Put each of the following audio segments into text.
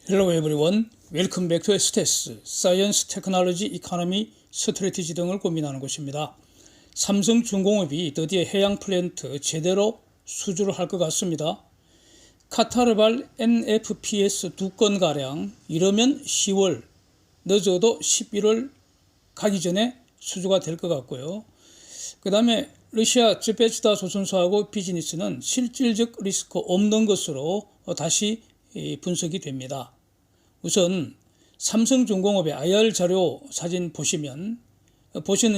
Hello everyone. Welcome back to STS, Science, Technology, Economy, 스트래티지 등을 고민하는 곳입니다. 삼성중공업이 드디어 해양 플랜트 제대로 수주를 할 것 같습니다. 카타르발 NFPS 2건가량 이르면 10월, 늦어도 11월 가기 전에 수주가 될 것 같고요. 그 다음에 러시아 쯔베즈다 조선소하고 비즈니스는 실질적 리스크 없는 것으로 다시 분석이 됩니다. 우선 삼성중공업의 IR 자료 사진 보시는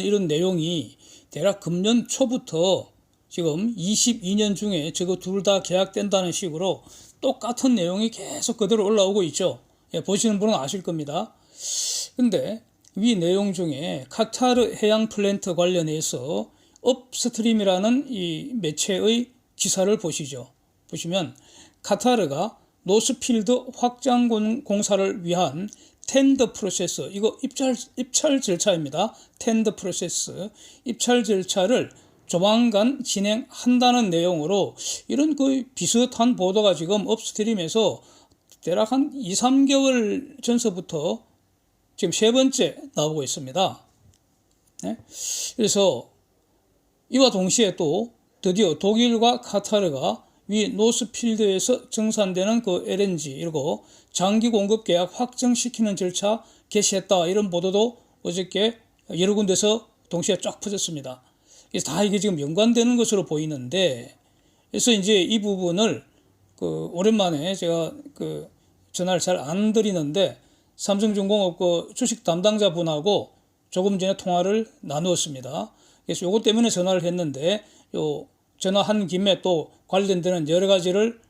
이런 내용이 대략 금년 초부터 지금 22년 중에 저거 둘 다 계약된다는 식으로 똑같은 내용이 계속 그대로 올라오고 있죠. 보시는 분은 아실 겁니다. 근데 위 내용 중에 카타르 해양 플랜트 관련해서 업스트림이라는 이 매체의 기사를 보시죠. 보시면 카타르가 노스필드 확장 공사를 위한 텐더 프로세스, 이거 입찰 절차입니다. 텐더 프로세스, 입찰 절차를 조만간 진행한다는 내용으로 이런 거의 비슷한 보도가 지금 업스트림에서 대략 한 2-3개월 전서부터 지금 세 번째 나오고 있습니다. 네? 그래서 이와 동시에 또 드디어 독일과 카타르가 위 노스필드에서 증산되는 그 LNG 이러고 장기 공급 계약 확정시키는 절차 개시했다, 이런 보도도 어저께 여러 군데서 동시에 쫙 퍼졌습니다. 그래서 다 이게 지금 연관되는 것으로 보이는데, 그래서 이제 이 부분을 오랜만에 제가 전화를 잘 안 드리는데 삼성중공업 주식 담당자분하고 조금 전에 통화를 나누었습니다. 그래서 요것 때문에 전화를 했는데, 요 전화한 김에 또 관련되는 여러 가지를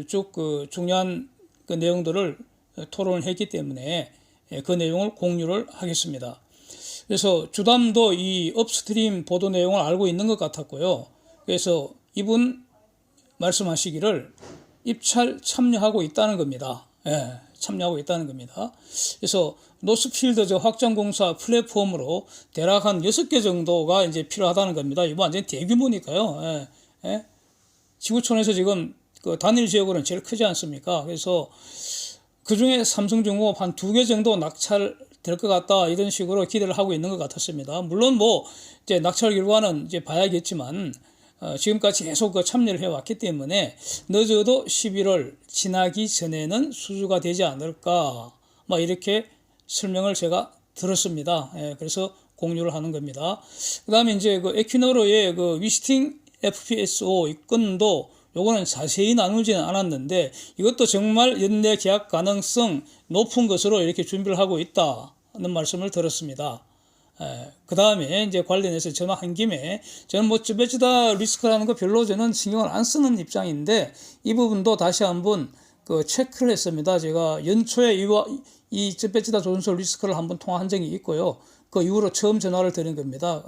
쭉 중요한 내용들을 토론을 했기 때문에 그 내용을 공유를 하겠습니다. 그래서 주담도 이 업스트림 보도 내용을 알고 있는 것 같았고요. 그래서 이분 말씀하시기를 입찰 참여하고 있다는 겁니다. 참여하고 있다는 겁니다. 그래서 노스필드 확장공사 플랫폼으로 대략 한 6개 정도가 이제 필요하다는 겁니다. 이거 완전히 대규모니까요. 지구촌에서 지금 단일 지역으로는 제일 크지 않습니까? 그래서 그 중에 삼성중공업 한 2개 정도 낙찰될 것 같다, 이런 식으로 기대를 하고 있는 것 같았습니다. 물론 이제 낙찰 결과는 이제 봐야겠지만, 지금까지 계속 참여를 해왔기 때문에 늦어도 11월 지나기 전에는 수주가 되지 않을까, 이렇게 설명을 제가 들었습니다. 그래서 공유를 하는 겁니다. 그 다음에 이제 에퀴노로의 위스팅 FPSO 이 건도 요거는 자세히 나누지는 않았는데, 이것도 정말 연내 계약 가능성 높은 것으로 이렇게 준비를 하고 있다는 말씀을 들었습니다. 그 다음에 이제 관련해서 전화한 김에 저는 쯔베즈다 리스크라는 거 별로 저는 신경을 안 쓰는 입장인데, 이 부분도 다시 한번 체크를 했습니다. 제가 연초에 이 쯔베즈다 조선소 리스크를 한번 통화한 적이 있고요. 그 이후로 처음 전화를 드린 겁니다.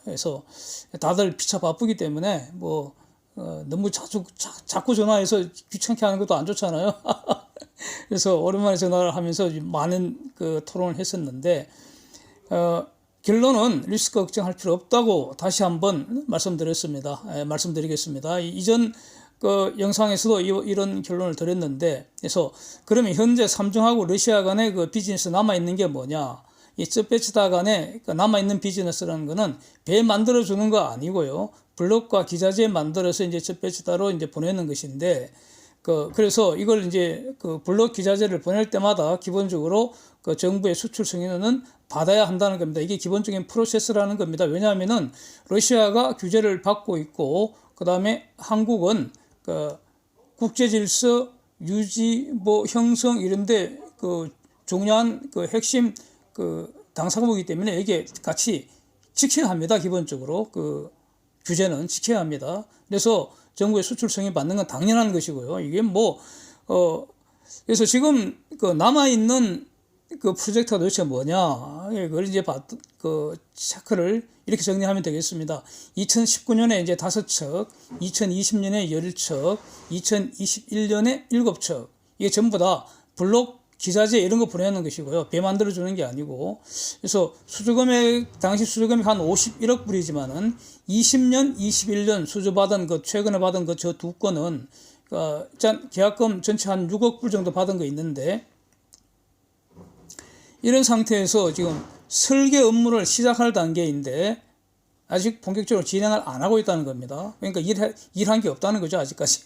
그래서 다들 피차 바쁘기 때문에 너무 자꾸 전화해서 귀찮게 하는 것도 안 좋잖아요. 그래서 오랜만에 전화를 하면서 많은 토론을 했었는데, 결론은 리스크 걱정할 필요 없다고 다시 한번 말씀드리겠습니다. 이전 영상에서도 이런 결론을 드렸는데, 그래서 그러면 현재 삼성하고 러시아 간의 비즈니스 남아있는 게 뭐냐? 이 쯔베즈다 간에 남아있는 비즈니스라는 거는 배 만들어주는 거 아니고요. 블록과 기자재 만들어서 이제 쯔베즈다로 이제 보내는 것인데, 그래서 이걸 이제 블록 기자재를 보낼 때마다 기본적으로 정부의 수출 승인은 받아야 한다는 겁니다. 이게 기본적인 프로세스라는 겁니다. 왜냐하면은 러시아가 규제를 받고 있고, 그 다음에 한국은 국제 질서 유지, 형성 이런데 중요한 핵심 당사국이기 때문에 이게 같이 지켜야 합니다. 기본적으로 규제는 지켜야 합니다. 그래서 정부의 수출 승인 받는 건 당연한 것이고요. 이게 그래서 지금 남아있는 프로젝트가 도대체 뭐냐, 그걸 이제 체크를 이렇게 정리하면 되겠습니다. 2019년에 이제 5척, 2020년에 10척, 2021년에 7척, 이게 전부 다 블록 기자재 이런 거 보내는 것이고요. 배 만들어주는 게 아니고. 그래서 당시 수주금액 한 51억 불이지만은 20년, 21년 수주받은 최근에 받은 저 2건은, 계약금 전체 한 6억 불 정도 받은 거 있는데, 이런 상태에서 지금 설계 업무를 시작할 단계인데 아직 본격적으로 진행을 안 하고 있다는 겁니다. 그러니까 일한 게 없다는 거죠, 아직까지.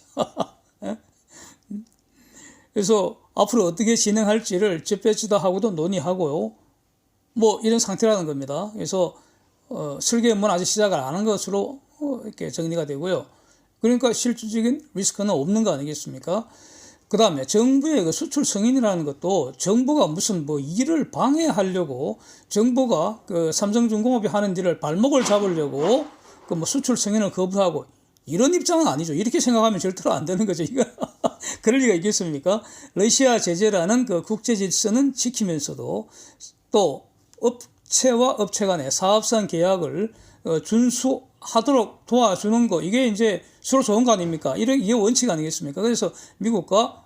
그래서 앞으로 어떻게 진행할지를 젯배치다하고도 논의하고요. 뭐 이런 상태라는 겁니다. 그래서 설계 업무는 아직 시작을 안 한 것으로 이렇게 정리가 되고요. 그러니까 실질적인 리스크는 없는 거 아니겠습니까? 그 다음에 정부의 그 수출 승인이라는 것도 정부가 무슨 뭐 일을 방해하려고 정부가 그 삼성중공업이 하는 일을 발목을 잡으려고 그 뭐 수출 승인을 거부하고 이런 입장은 아니죠. 이렇게 생각하면 절대로 안 되는 거죠. 이거 그럴 리가 있겠습니까? 러시아 제재라는 그 국제 질서는 지키면서도 또 업체와 업체 간의 사업상 계약을 준수하도록 도와주는 거, 이게 이제 서로 좋은 거 아닙니까? 이게 원칙 아니겠습니까? 그래서 미국과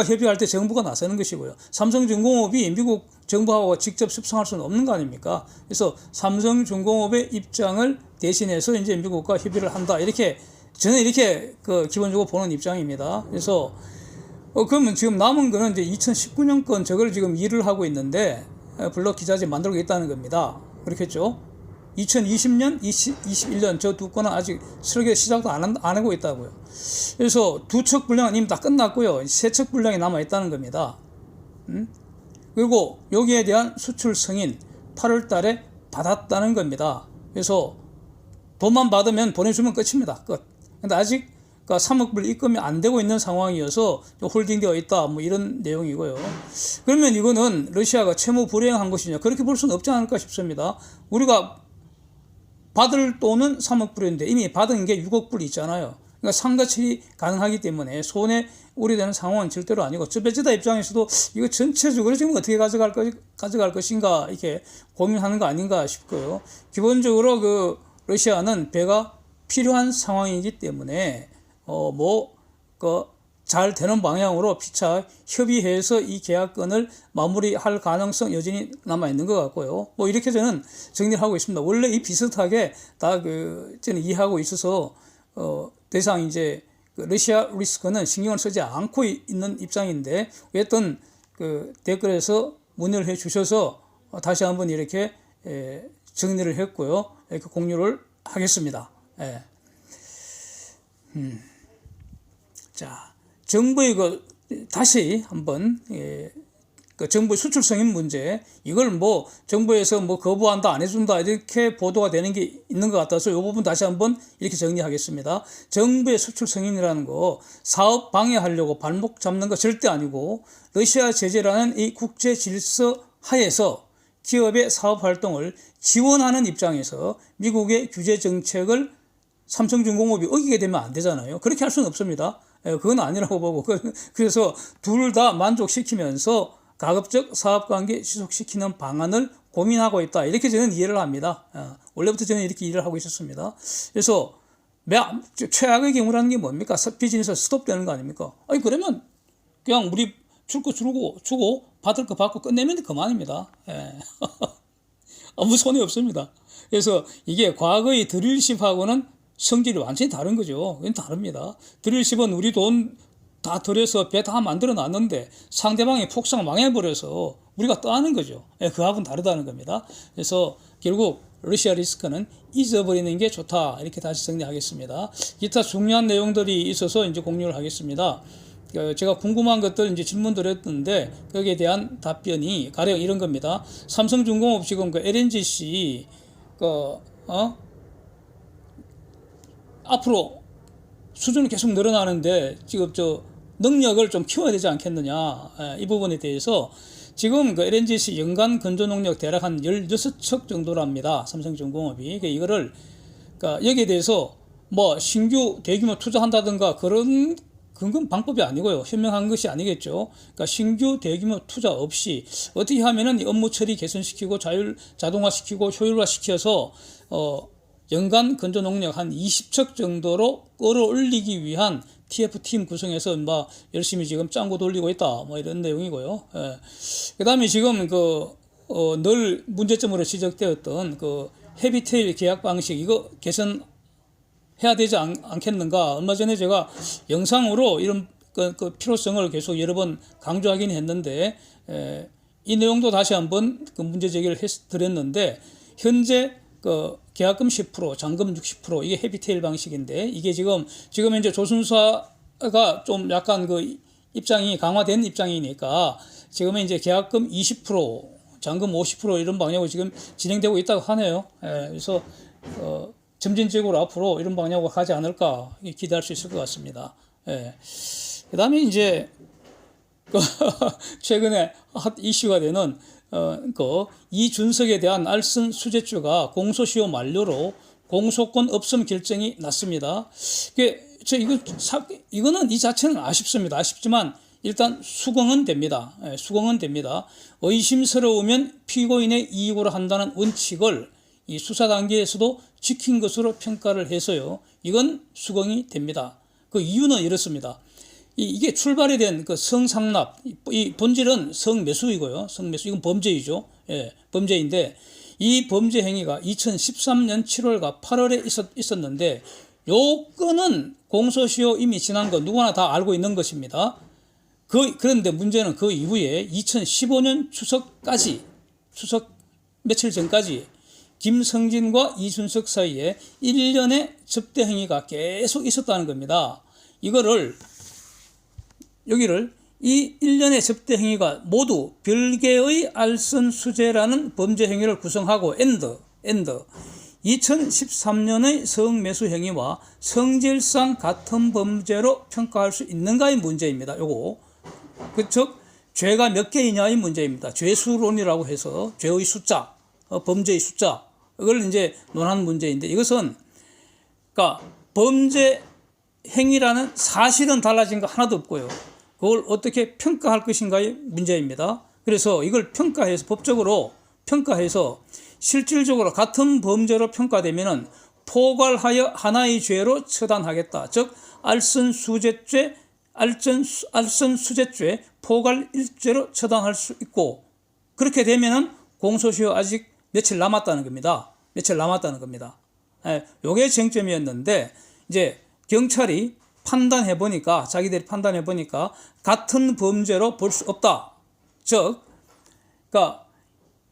협의할 때 정부가 나서는 것이고요. 삼성중공업이 미국 정부하고 직접 협상할 수는 없는 거 아닙니까? 그래서 삼성중공업의 입장을 대신해서 이제 미국과 협의를 한다. 저는 이렇게 기본적으로 보는 입장입니다. 그래서 그러면 지금 남은 거는 이제 2019년 건 저걸 지금 일을 하고 있는데 블록 기자재 만들고 있다는 겁니다. 그렇겠죠? 2020년, 21년 저 두 건은 아직 설계 시작도 안 하고 있다고요. 그래서 두 척 분량은 이미 다 끝났고요. 세 척 분량이 남아 있다는 겁니다. 그리고 여기에 대한 수출 승인 8월 달에 받았다는 겁니다. 그래서 돈만 받으면 보내주면 끝입니다. 끝. 근데 아직 3억 불 입금이 안 되고 있는 상황이어서 홀딩되어 있다. 뭐 이런 내용이고요. 그러면 이거는 러시아가 채무 불이행한 것이냐? 그렇게 볼 수는 없지 않을까 싶습니다. 우리가 받을 돈은 3억 불인데 이미 받은 게 6억 불이 있잖아요. 그러니까 상가치이 가능하기 때문에 손에 우려되는 상황은 절대로 아니고, 쯔베지다 입장에서도 이거 전체적으로 지금 어떻게 가져갈 것인가 이렇게 고민하는 거 아닌가 싶고요. 기본적으로 그 러시아는 배가 필요한 상황이기 때문에 잘 되는 방향으로 피차 협의해서 이 계약건을 마무리할 가능성 여전히 남아 있는 것 같고요. 뭐 이렇게 저는 정리를 하고 있습니다. 원래 이 비슷하게 다 저는 이해하고 있어서 더 이상 이제 러시아 리스크는 신경을 쓰지 않고 있는 입장인데, 어쨌든 댓글에서 문의를 해 주셔서 다시 한번 이렇게 정리를 했고요. 이렇게 공유를 하겠습니다. 예. 자, 정부의 다시 한번 정부 수출 승인 문제, 이걸 뭐 정부에서 거부한다, 안 해준다 이렇게 보도가 되는 게 있는 것 같아서 이 부분 다시 한번 이렇게 정리하겠습니다. 정부의 수출 승인이라는 거 사업 방해하려고 발목 잡는 거 절대 아니고, 러시아 제재라는 이 국제 질서 하에서 기업의 사업 활동을 지원하는 입장에서 미국의 규제 정책을 삼성중공업이 어기게 되면 안 되잖아요. 그렇게 할 수는 없습니다. 그건 아니라고 보고, 그래서 둘 다 만족시키면서 가급적 사업관계 지속시키는 방안을 고민하고 있다. 이렇게 저는 이해를 합니다. 원래부터 저는 이렇게 일을 하고 있었습니다. 그래서 최악의 경우라는 게 뭡니까? 비즈니스 스톱되는 거 아닙니까? 아니 그러면 그냥 우리 줄 거 주고 받을 거 받고 끝내면 그만입니다. 아무 손해 없습니다. 그래서 이게 과거의 드릴십하고는 성질이 완전히 다른 거죠. 그건 다릅니다. 드릴십은 우리 돈 다 들여서 배 다 만들어 놨는데 상대방이 폭삭 망해버려서 우리가 떠나는 거죠. 그하고는 다르다는 겁니다. 그래서 결국 러시아 리스크는 잊어버리는 게 좋다. 이렇게 다시 정리하겠습니다. 기타 중요한 내용들이 있어서 이제 공유를 하겠습니다. 제가 궁금한 것들 이제 질문 드렸는데 거기에 대한 답변이 가령 이런 겁니다. 삼성중공업 지금 LNGC 앞으로 수준이 계속 늘어나는데 지금 능력을 좀 키워야 되지 않겠느냐, 이 부분에 대해서 지금 LNGC 연간 건조 능력 대략 한 16척 정도랍니다. 삼성중공업이. 이거를 여기에 대해서 신규 대규모 투자한다든가 그런 방법이 아니고요. 현명한 것이 아니겠죠. 신규 대규모 투자 없이 어떻게 하면은 업무 처리 개선시키고 자동화시키고 효율화시켜서 연간 건조 농력 한 20척 정도로 끌어올리기 위한 TF팀 구성해서 열심히 지금 짱구 돌리고 있다. 이런 내용이고요. 그 다음에 지금 늘 문제점으로 지적되었던 헤비테일 계약 방식, 이거 개선해야 되지 않겠는가. 얼마 전에 제가 영상으로 이런 필요성을 계속 여러 번 강조하긴 했는데, 이 내용도 다시 한번 그 문제 제기를 드렸는데, 현재 그 계약금 10%, 잔금 60% 이게 헤비테일 방식인데, 이게 지금 이제 조선사가 좀 약간 그 입장이 강화된 입장이니까 지금은 이제 계약금 20%, 잔금 50% 이런 방향으로 지금 진행되고 있다고 하네요. 그래서 점진적으로 앞으로 이런 방향으로 가지 않을까 기대할 수 있을 것 같습니다. 그다음에 이제 최근에 핫 이슈가 되는 이준석에 대한 알선 수재죄가 공소시효 만료로 공소권 없음 결정이 났습니다. 이거는 이 자체는 아쉽습니다. 아쉽지만 일단 수긍은 됩니다. 수긍은 됩니다. 의심스러우면 피고인의 이익으로 한다는 원칙을 이 수사 단계에서도 지킨 것으로 평가를 해서요. 이건 수긍이 됩니다. 그 이유는 이렇습니다. 이게 출발이 된 그 성상납, 이 본질은 성매수이고요. 성매수, 이건 범죄이죠. 범죄인데, 이 범죄 행위가 2013년 7월과 8월에 있었는데, 요 건은 공소시효 이미 지난 거 누구나 다 알고 있는 것입니다. 그런데 문제는 그 이후에 2015년 추석 며칠 전까지 김성진과 이준석 사이에 1년의 접대 행위가 계속 있었다는 겁니다. 여기를 이 1년의 접대 행위가 모두 별개의 알선 수재라는 범죄 행위를 구성하고 엔드 2013년의 성매수 행위와 성질상 같은 범죄로 평가할 수 있는가의 문제입니다. 요거 즉 죄가 몇 개이냐의 문제입니다. 죄수론이라고 해서 죄의 숫자, 범죄의 숫자 이걸 이제 논하는 문제인데, 이것은 그러니까 범죄 행위라는 사실은 달라진 거 하나도 없고요. 그걸 어떻게 평가할 것인가의 문제입니다. 그래서 이걸 법적으로 평가해서 실질적으로 같은 범죄로 평가되면은 포괄하여 하나의 죄로 처단하겠다. 즉 알선수재죄, 포괄 일죄로 처단할 수 있고, 그렇게 되면은 공소시효 아직 며칠 남았다는 겁니다. 요게 쟁점이었는데, 이제 경찰이 자기들이 판단해 보니까 같은 범죄로 볼 수 없다. 즉, 그러니까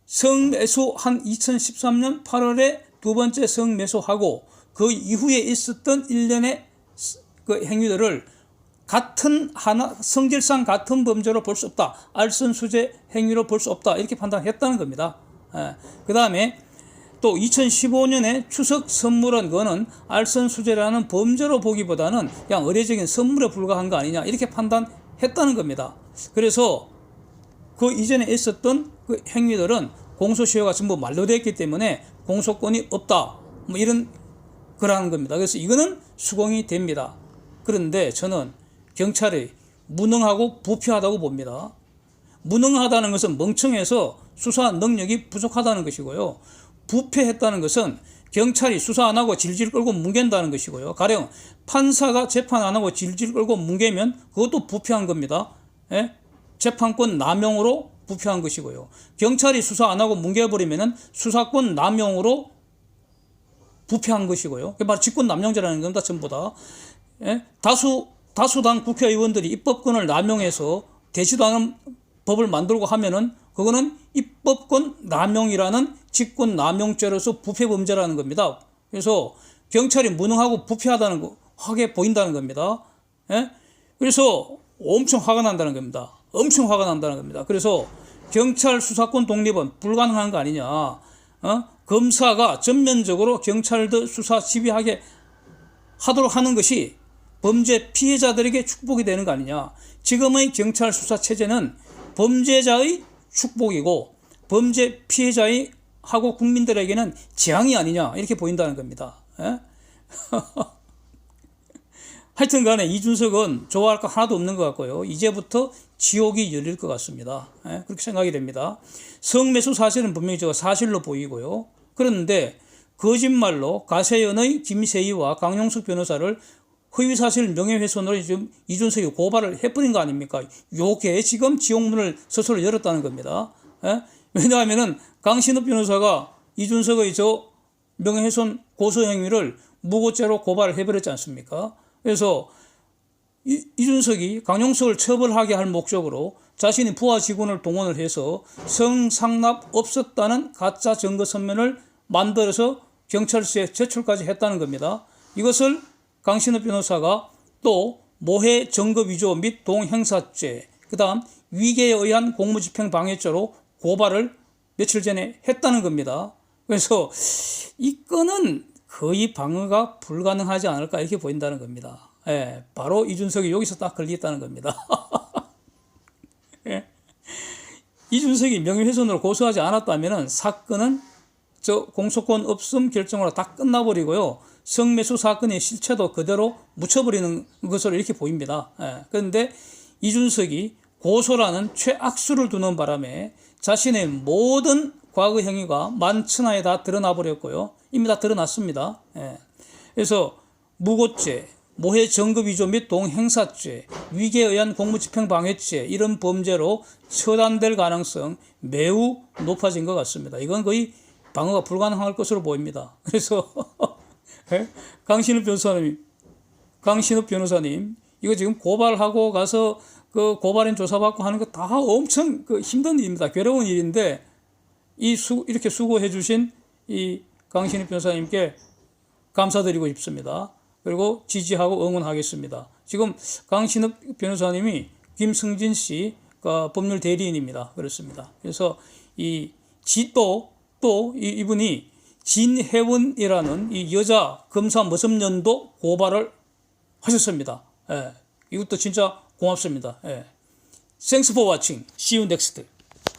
성매수 한 2013년 8월에 두 번째 성매수하고 그 이후에 있었던 일련의 그 행위들을 성질상 같은 범죄로 볼 수 없다. 알선수재 행위로 볼 수 없다. 이렇게 판단했다는 겁니다. 그 다음에 또 2015년에 추석 선물은 그거는 알선수재라는 범죄로 보기보다는 그냥 의례적인 선물에 불과한 거 아니냐, 이렇게 판단했다는 겁니다. 그래서 그 이전에 있었던 그 행위들은 공소시효가 전부 만료됐기 때문에 공소권이 없다, 뭐 이런 거라는 겁니다. 그래서 이거는 수긍이 됩니다. 그런데 저는 경찰이 무능하고 부패하다고 봅니다. 무능하다는 것은 멍청해서 수사 능력이 부족하다는 것이고요. 부패했다는 것은 경찰이 수사 안 하고 질질 끌고 뭉갠다는 것이고요. 가령 판사가 재판 안 하고 질질 끌고 뭉개면 그것도 부패한 겁니다. 재판권 남용으로 부패한 것이고요. 경찰이 수사 안 하고 뭉개버리면 수사권 남용으로 부패한 것이고요. 그게 바로 직권 남용죄라는 겁니다. 전부 다. 다수당 국회의원들이 입법권을 남용해서 되지도 않은 법을 만들고 하면은 그거는 입법권 남용이라는 직권 남용죄로서 부패 범죄라는 겁니다. 그래서 경찰이 무능하고 부패하다는 거 하게 보인다는 겁니다. 그래서 엄청 화가 난다는 겁니다. 그래서 경찰 수사권 독립은 불가능한 거 아니냐. 검사가 전면적으로 경찰도 수사 지휘하게 하도록 하는 것이 범죄 피해자들에게 축복이 되는 거 아니냐. 지금의 경찰 수사 체제는 범죄자의 축복이고 범죄 피해자의 하고 국민들에게는 재앙이 아니냐, 이렇게 보인다는 겁니다. 하여튼 간에 이준석은 좋아할 거 하나도 없는 것 같고요. 이제부터 지옥이 열릴 것 같습니다. 그렇게 생각이 됩니다. 성매수 사실은 분명히 사실로 보이고요. 그런데 거짓말로 가세연의 김세희와 강용석 변호사를 허위사실 명예훼손으로 지금 이준석이 고발을 해버린 거 아닙니까? 요게 지금 지옥문을 스스로 열었다는 겁니다. 왜냐하면은 강신업 변호사가 이준석의 명예훼손 고소행위를 무고죄로 고발을 해버렸지 않습니까? 그래서 이준석이 강용석을 처벌하게 할 목적으로 자신이 부하 직원을 동원을 해서 성상납 없었다는 가짜 증거 서면을 만들어서 경찰서에 제출까지 했다는 겁니다. 이것을 강신업 변호사가 또 모해 증거 위조 및 동행사죄, 그 다음 위계에 의한 공무집행 방해죄로 고발을 며칠 전에 했다는 겁니다. 그래서 이 건은 거의 방어가 불가능하지 않을까 이렇게 보인다는 겁니다. 예, 바로 이준석이 여기서 딱 걸리겠다는 겁니다. 예. 이준석이 명예훼손으로 고소하지 않았다면 사건은 공소권 없음 결정으로 다 끝나버리고요. 성매수 사건의 실체도 그대로 묻혀버리는 것으로 이렇게 보입니다. 예. 그런데 이준석이 고소라는 최악수를 두는 바람에 자신의 모든 과거 행위가 만천하에 다 드러나 버렸고요. 이미 다 드러났습니다. 예. 그래서 무고죄, 모해 증거 위조 및 동행사죄, 위계에 의한 공무집행방해죄 이런 범죄로 처단될 가능성 매우 높아진 것 같습니다. 이건 거의 방어가 불가능할 것으로 보입니다. 그래서 강신업 변호사님 이거 지금 고발하고 가서 그 고발인 조사받고 하는 거 다 엄청 힘든 일입니다. 괴로운 일인데 이렇게 수고해 주신 이 강신업 변호사님께 감사드리고 싶습니다. 그리고 지지하고 응원하겠습니다. 지금 강신업 변호사님이 김승진 씨 법률 대리인입니다. 그렇습니다. 그래서 이분이 진혜원이라는 이 여자 검사 머슴년도 고발을 하셨습니다. 예, 이것도 진짜 고맙습니다. 예. Thanks for watching. See you next.